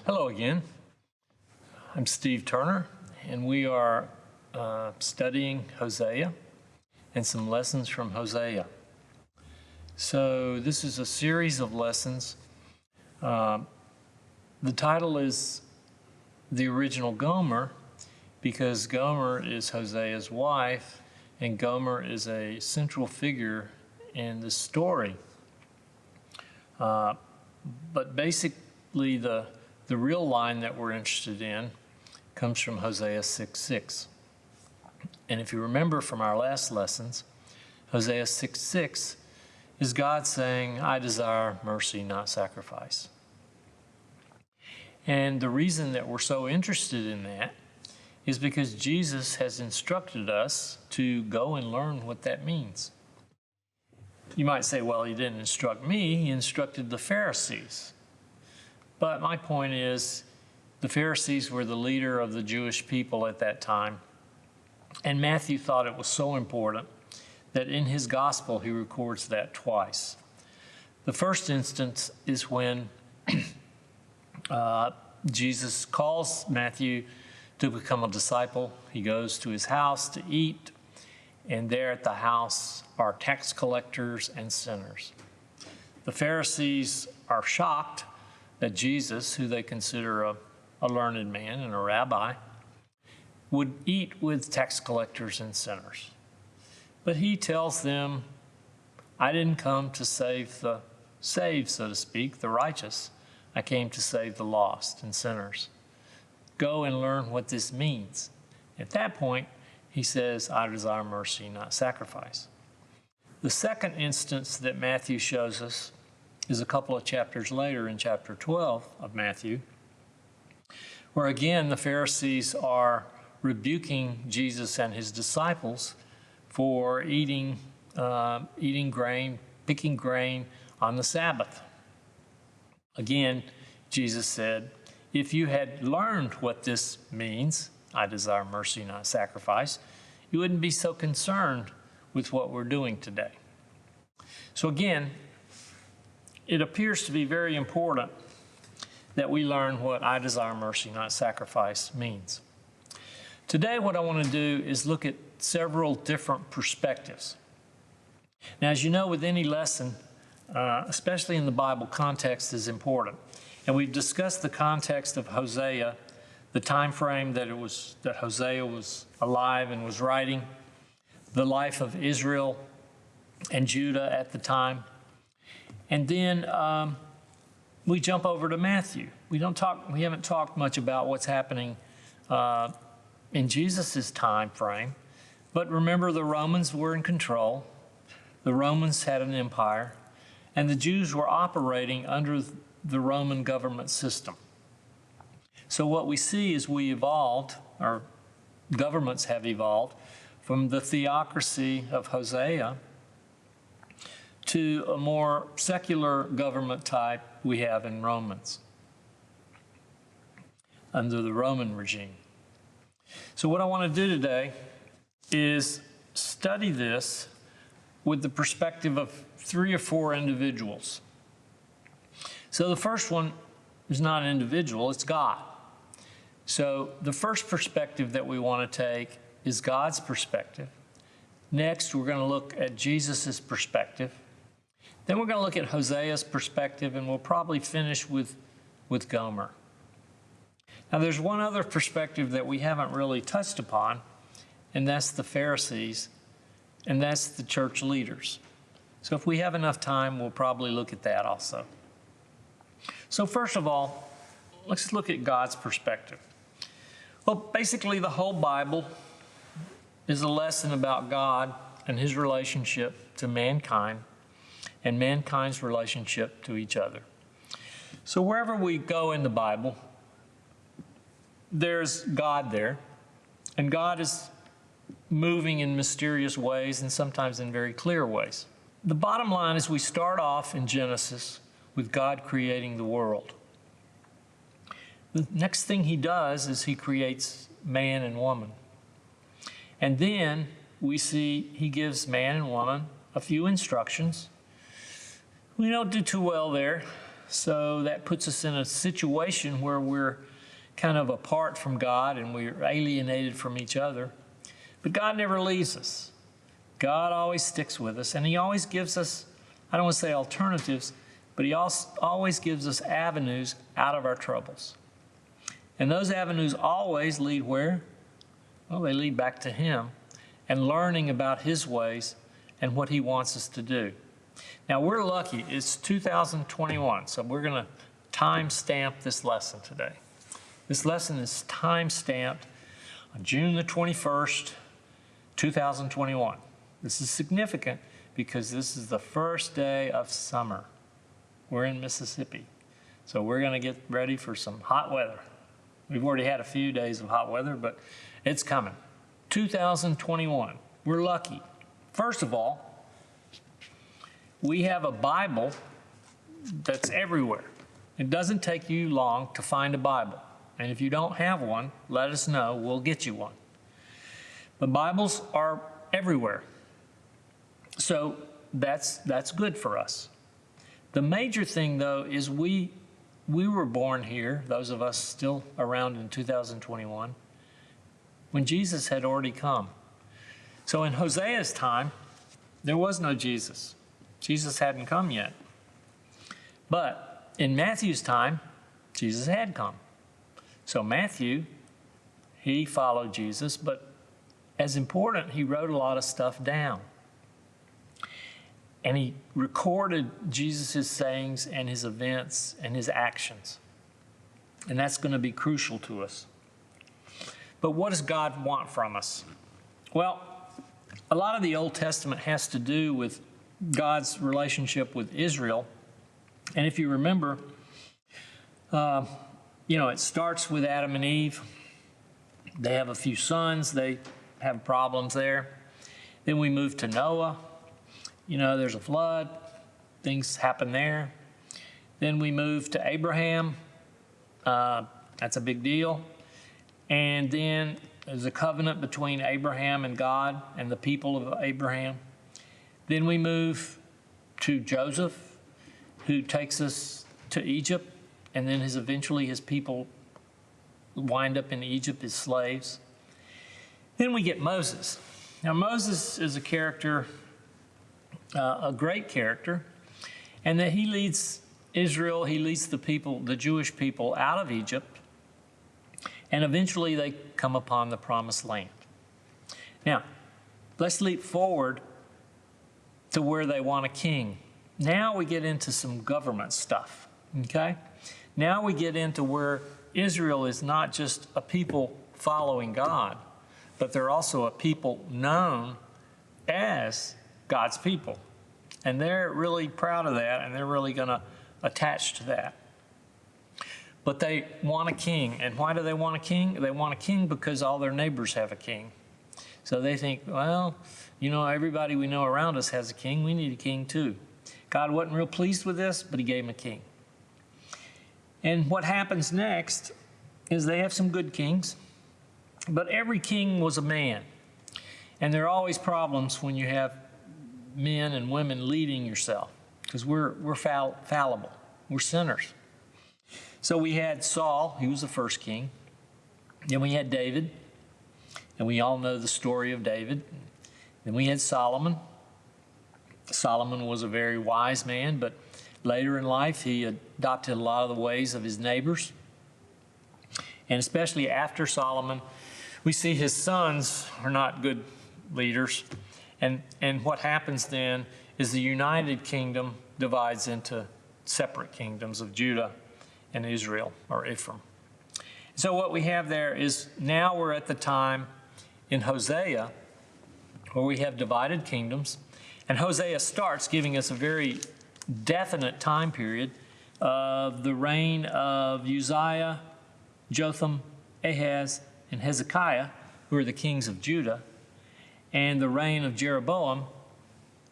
Hello again. I'm Steve Turner, and we are studying Hosea and some lessons from Hosea. So this is a series of lessons. The title is the original Gomer because Gomer is Hosea's wife, and Gomer is a central figure in the story. But basically, the real line that we're interested in comes from Hosea 6:6. And if you remember from our last lessons, Hosea 6:6 is God saying, I desire mercy, not sacrifice. And the reason that we're so interested in that is because Jesus has instructed us to go and learn what that means. You might say, well, he didn't instruct me, he instructed the Pharisees. But my point is, the Pharisees were the leader of the Jewish people at that time. And Matthew thought it was so important that in his gospel he records that twice. The first instance is when Jesus calls Matthew to become a disciple. He goes to his house to eat, and there at the house are tax collectors and sinners. The Pharisees are shocked that Jesus, who they consider a learned man and a rabbi, would eat with tax collectors and sinners. But he tells them, I didn't come to save, so to speak, the righteous. I came to save the lost and sinners. Go and learn what this means. At that point, he says, I desire mercy, not sacrifice. The second instance that Matthew shows us is a couple of chapters later in chapter 12 of Matthew, where again the Pharisees are rebuking Jesus and his disciples for eating grain, picking grain on the Sabbath. Again, Jesus said, if you had learned what this means, I desire mercy, not sacrifice, you wouldn't be so concerned with what we're doing today. So again, it appears to be very important that we learn what I desire mercy, not sacrifice means. Today, what I want to do is look at several different perspectives. Now, as you know, with any lesson, especially in the Bible, context is important. And we've discussed the context of Hosea, the time frame that Hosea was alive and was writing, the life of Israel and Judah at the time. And then we jump over to Matthew. We haven't talked much about what's happening in Jesus' time frame. But remember, the Romans were in control. The Romans had an empire. And the Jews were operating under the Roman government system. So what we see is we evolved, or governments have evolved, from the theocracy of Hosea to a more secular government type we have in Romans, under the Roman regime. So what I want to do today is study this with the perspective of 3 or 4 individuals. So the first one is not an individual, it's God. So the first perspective that we want to take is God's perspective. Next, we're going to look at Jesus' perspective. Then we're going to look at Hosea's perspective, and we'll probably finish with Gomer. Now, there's one other perspective that we haven't really touched upon, and that's the Pharisees, and that's the church leaders. So if we have enough time, we'll probably look at that also. So first of all, let's look at God's perspective. Well, basically, the whole Bible is a lesson about God and his relationship to mankind and mankind's relationship to each other. So wherever we go in the Bible, there's God there, and God is moving in mysterious ways and sometimes in very clear ways. The bottom line is we start off in Genesis with God creating the world. The next thing he does is he creates man and woman. And then we see he gives man and woman a few instructions. We don't do too well there. So that puts us in a situation where we're kind of apart from God and we're alienated from each other. But God never leaves us. God always sticks with us, and He always gives us, I don't want to say alternatives, but He also always gives us avenues out of our troubles. And those avenues always lead where? Well, they lead back to Him and learning about His ways and what He wants us to do. Now, we're lucky. It's 2021, so we're going to time stamp this lesson today. This lesson is time stamped on June the 21st, 2021. This is significant because this is the first day of summer. We're in Mississippi, so we're going to get ready for some hot weather. We've already had a few days of hot weather, but it's coming. 2021. We're lucky. First of all, we have a Bible that's everywhere. It doesn't take you long to find a Bible. And if you don't have one, let us know. We'll get you one. The Bibles are everywhere. So that's good for us. The major thing, though, is we were born here, those of us still around in 2021, when Jesus had already come. So in Hosea's time, there was no Jesus. Jesus hadn't come yet. But in Matthew's time, Jesus had come. So Matthew, he followed Jesus, but as important, he wrote a lot of stuff down. And he recorded Jesus' sayings and his events and his actions. And that's going to be crucial to us. But what does God want from us? Well, a lot of the Old Testament has to do with God's relationship with Israel. And if you remember, it starts with Adam and Eve. They have a few sons. They have problems there. Then we move to Noah. There's a flood. Things happen there. Then we move to Abraham. That's a big deal. And then there's a covenant between Abraham and God and the people of Abraham. Then we move to Joseph, who takes us to Egypt, and then eventually his people wind up in Egypt as slaves. Then we get Moses. Now, Moses is a character, a great character, and that he leads Israel, he leads the people, the Jewish people, out of Egypt, and eventually they come upon the promised land. Now, let's leap forward to where they want a king. Now we get into some government stuff, okay? Now we get into where Israel is not just a people following God, but they're also a people known as God's people. And they're really proud of that, and they're really going to attach to that. But they want a king. And why do they want a king? They want a king because all their neighbors have a king. So they think, well, everybody we know around us has a king. We need a king too. God wasn't real pleased with this, but he gave him a king. And what happens next is they have some good kings, but every king was a man. And there are always problems when you have men and women leading yourself, because we're fallible. We're sinners. So we had Saul, he was the first king. Then we had David, and we all know the story of David. Then we had Solomon. Solomon was a very wise man, but later in life he adopted a lot of the ways of his neighbors. And especially after Solomon, we see his sons are not good leaders. And what happens then is the united kingdom divides into separate kingdoms of Judah and Israel, or Ephraim. So what we have there is now we're at the time in Hosea where we have divided kingdoms. And Hosea starts giving us a very definite time period of the reign of Uzziah, Jotham, Ahaz, and Hezekiah, who are the kings of Judah, and the reign of Jeroboam,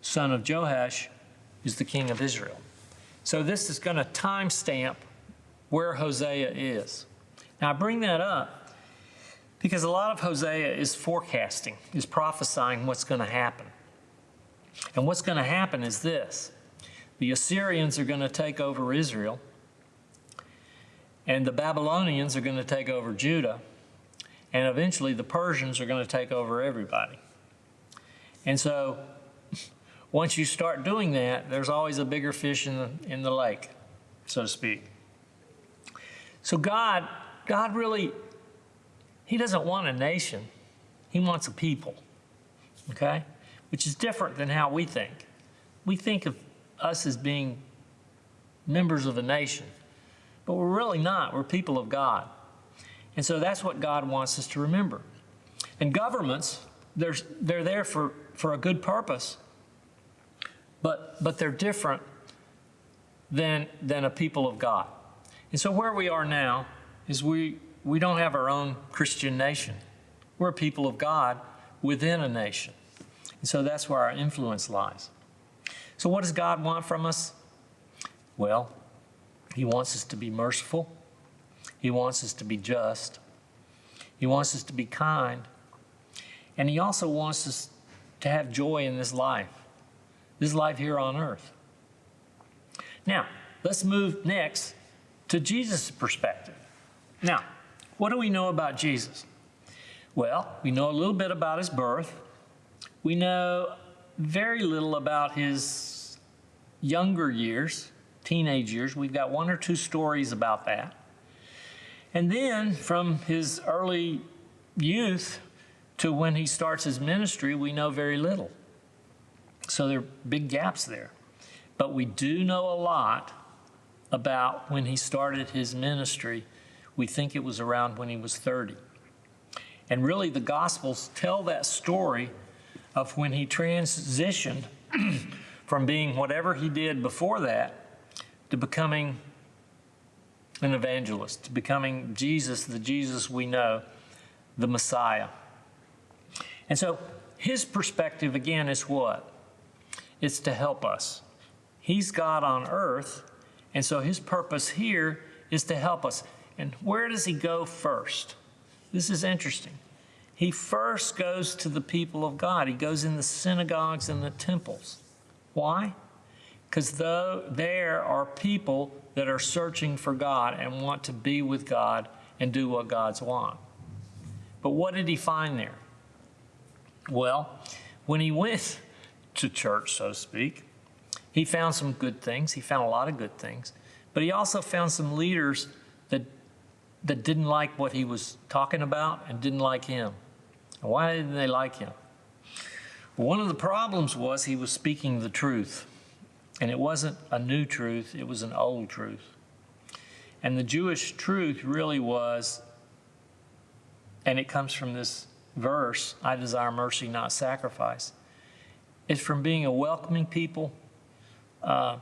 son of Joash, is the king of Israel. So this is going to timestamp where Hosea is. Now I bring that up because a lot of Hosea is forecasting, is prophesying what's going to happen. And what's going to happen is this. The Assyrians are going to take over Israel, and the Babylonians are going to take over Judah, and eventually the Persians are going to take over everybody. And so once you start doing that, there's always a bigger fish in the lake, so to speak. So God really, he doesn't want a nation. He wants a people, okay? Which is different than how we think. We think of us as being members of a nation, but we're really not. We're people of God. And so that's what God wants us to remember. And governments, they're there for a good purpose, but they're different than a people of God. And so where we are now is we don't have our own Christian nation. We're a people of God within a nation. And so that's where our influence lies. So what does God want from us? Well, he wants us to be merciful. He wants us to be just. He wants us to be kind. And he also wants us to have joy in this life here on earth. Now, let's move next to Jesus' perspective. Now, what do we know about Jesus? Well, we know a little bit about his birth. We know very little about his younger years, teenage years. We've got one or two stories about that. And then from his early youth to when he starts his ministry, we know very little. So there are big gaps there. But we do know a lot about when he started his ministry. We think it was around when he was 30. And really the Gospels tell that story of when he transitioned from being whatever he did before that to becoming an evangelist, to becoming Jesus, the Jesus we know, the Messiah. And so his perspective, again, is what? It's to help us. He's God on earth, and so his purpose here is to help us. And where does he go first? This is interesting. He first goes to the people of God. He goes in the synagogues and the temples. Why? Because there are people that are searching for God and want to be with God and do what God's want. But what did he find there? Well, when he went to church, so to speak, he found some good things. He found a lot of good things. But he also found some leaders that didn't like what he was talking about and didn't like him. And why didn't they like him? Well, one of the problems was he was speaking the truth. And it wasn't a new truth, it was an old truth. And the Jewish truth really was, and it comes from this verse, I desire mercy, not sacrifice. It's from being a welcoming people, a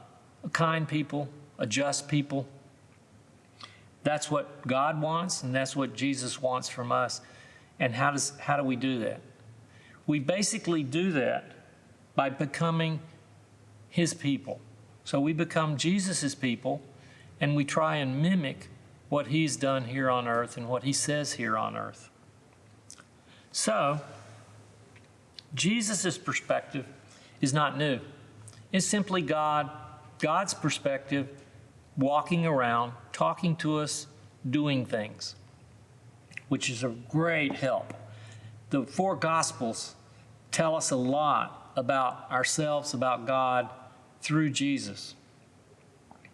kind people, a just people. That's what God wants, and that's what Jesus wants from us. And how do we do that? We basically do that by becoming his people. So we become Jesus's people, and we try and mimic what he's done here on earth and what he says here on earth. So Jesus's perspective is not new. It's simply God's perspective, walking around, talking to us, doing things, which is a great help. The four Gospels tell us a lot about ourselves, about God, through Jesus.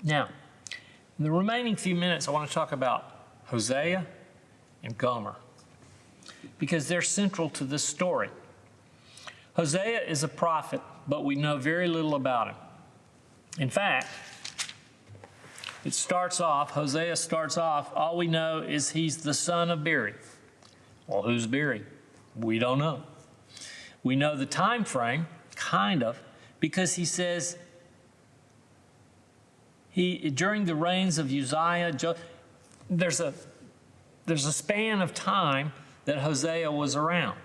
Now, in the remaining few minutes, I want to talk about Hosea and Gomer, because they're central to this story. Hosea is a prophet, but we know very little about him. In fact, Hosea starts off, all we know is he's the son of Beeri. Well, who's Beeri? We don't know. We know the time frame, kind of, because he says during the reigns of Uzziah, there's a span of time that Hosea was around,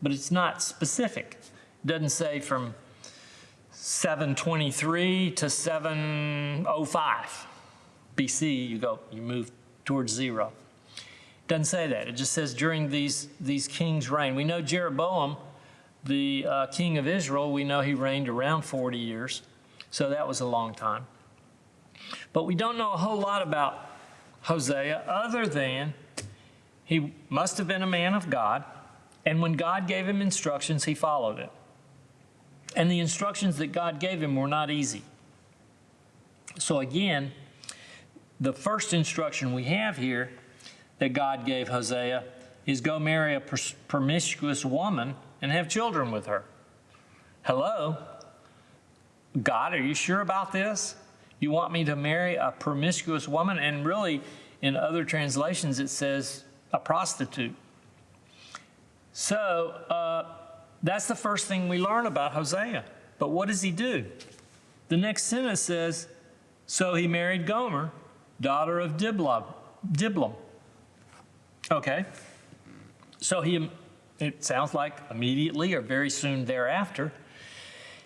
but it's not specific. It doesn't say from 723 to 705 BC, you move towards zero. It doesn't say that. It just says during these kings' reign. We know Jeroboam, the king of Israel, we know he reigned around 40 years. So that was a long time. But we don't know a whole lot about Hosea other than he must have been a man of God, and when God gave him instructions, he followed it. And the instructions that God gave him were not easy. So again, the first instruction we have here that God gave Hosea is go marry a promiscuous woman and have children with her. Hello? God, are you sure about this? You want me to marry a promiscuous woman? And really, in other translations, it says a prostitute. So that's the first thing we learn about Hosea. But what does he do? The next sentence says, so he married Gomer, daughter of Diblam. Okay. So it sounds like immediately or very soon thereafter,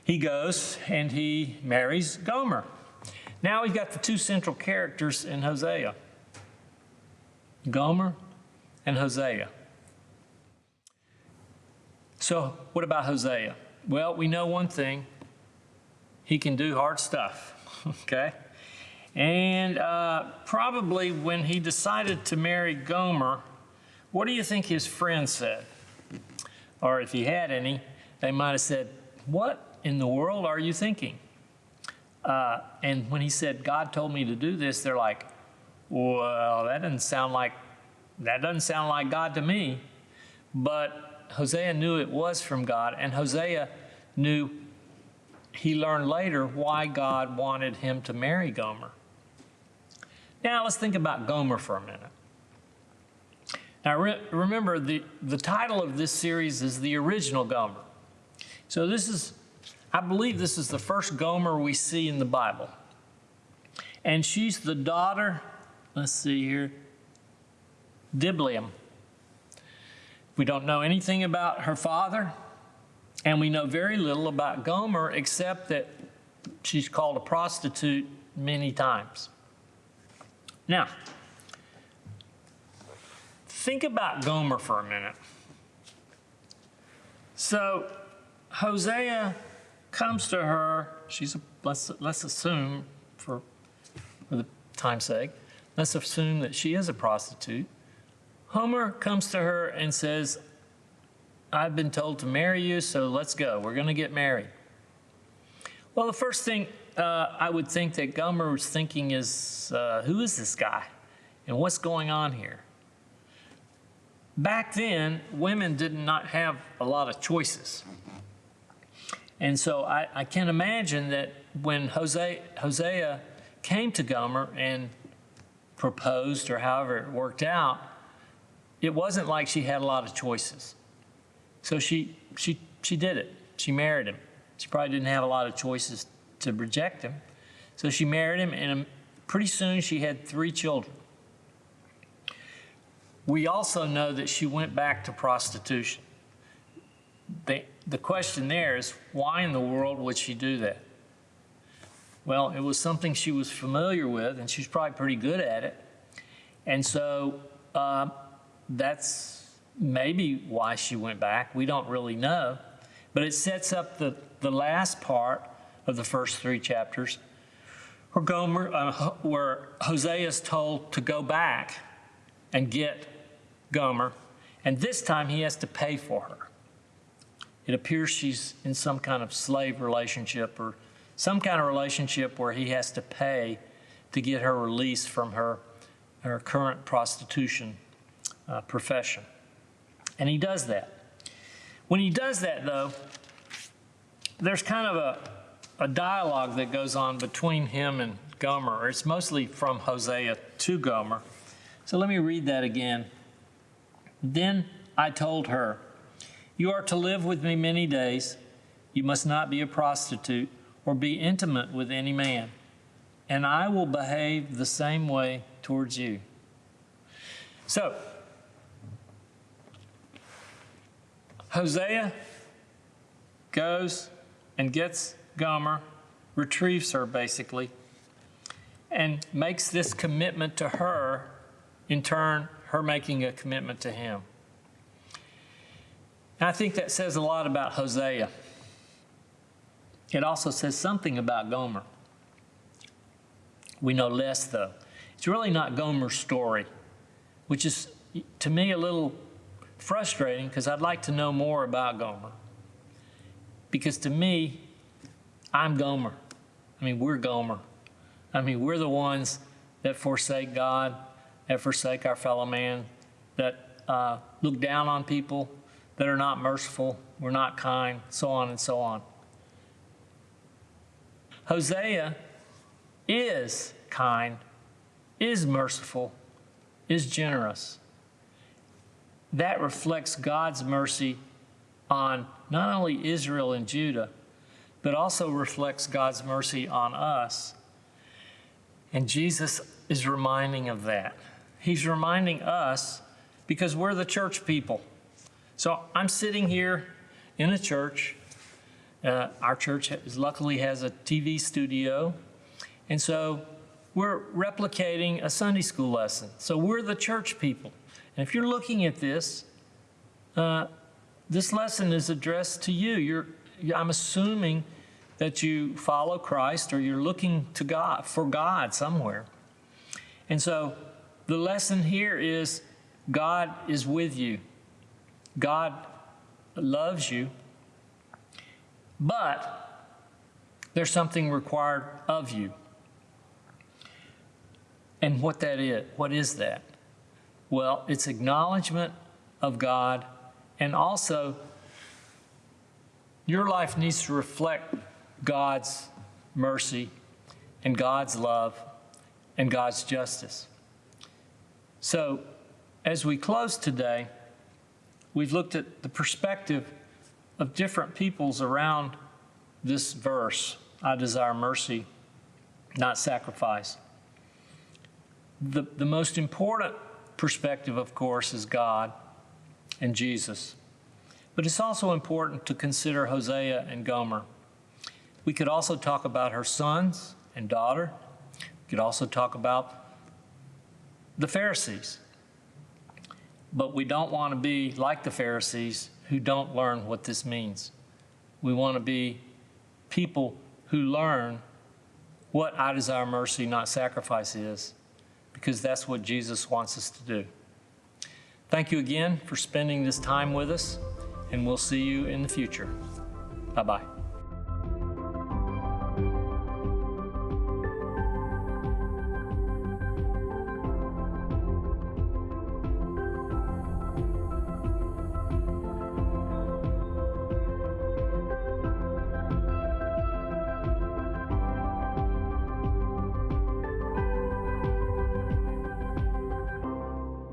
he goes and he marries Gomer. Now we've got the two central characters in Hosea, Gomer and Hosea. So what about Hosea? Well, we know one thing. He can do hard stuff, okay? And probably when he decided to marry Gomer, what do you think his friends said? Or if he had any, they might have said, what in the world are you thinking? And when he said, God told me to do this, they're like, well, that doesn't sound like God to me. But Hosea knew it was from God, and Hosea knew, he learned later why God wanted him to marry Gomer. Now let's think about Gomer for a minute. Now remember, the title of this series is The Original Gomer. So I believe this is the first Gomer we see in the Bible. And she's the daughter, let's see here, Diblam. We don't know anything about her father, and we know very little about Gomer except that she's called a prostitute many times. Now, think about Gomer for a minute. So Hosea comes to her. Let's assume, for the time's sake, let's assume that she is a prostitute. Homer comes to her and says, I've been told to marry you, so let's go. We're going to get married. Well, the first thing I would think that Gomer was thinking is, who is this guy? And what's going on here? Back then, women did not have a lot of choices. And so I can imagine that when Hosea came to Gomer and proposed, or however it worked out, it wasn't like she had a lot of choices. So she did it. She married him. She probably didn't have a lot of choices to reject him. So she married him, and pretty soon she had 3 children. We also know that she went back to prostitution. The question there is, why in the world would she do that? Well, it was something she was familiar with, and she's probably pretty good at it. And so that's maybe why she went back. We don't really know. But it sets up the last part of the first 3 chapters where Hosea is told to go back and get Gomer. And this time he has to pay for her. It appears she's in some kind of slave relationship, or some kind of relationship where he has to pay to get her released from her current prostitution profession. And he does that. When he does that, though, there's kind of a dialogue that goes on between him and Gomer, or it's mostly from Hosea to Gomer. So let me read that again. Then I told her, you are to live with me many days. You must not be a prostitute or be intimate with any man, and I will behave the same way towards you. So, Hosea goes and gets Gomer, retrieves her basically, and makes this commitment to her, in turn, her making a commitment to him. And I think that says a lot about Hosea. It also says something about Gomer. We know less, though. It's really not Gomer's story, which is, to me, a little frustrating because I'd like to know more about Gomer. Because to me, I'm Gomer. I mean, we're Gomer. I mean, we're the ones that forsake God, that forsake our fellow man, that look down on people, that are not merciful, we're not kind, so on and so on. Hosea is kind, is merciful, is generous. That reflects God's mercy on not only Israel and Judah, but also reflects God's mercy on us. And Jesus is reminding of that. He's reminding us because we're the church people. So I'm sitting here in a church. Our church luckily has a TV studio. And so we're replicating a Sunday school lesson. So we're the church people. And if you're looking at this, this lesson is addressed to you. I'm assuming that you follow Christ or you're looking to God, for God somewhere. And so the lesson here is God is with you. God loves you, but there's something required of you. And what is that? Well, it's acknowledgement of God, and also your life needs to reflect God's mercy and God's love and God's justice. So as we close today, we've looked at the perspective of different peoples around this verse, I desire mercy, not sacrifice. The most important perspective, of course, is God and Jesus. But it's also important to consider Hosea and Gomer. We could also talk about her sons and daughter. We could also talk about the Pharisees. But we don't want to be like the Pharisees who don't learn what this means. We want to be people who learn what I desire mercy, not sacrifice is, because that's what Jesus wants us to do. Thank you again for spending this time with us, and we'll see you in the future. Bye-bye.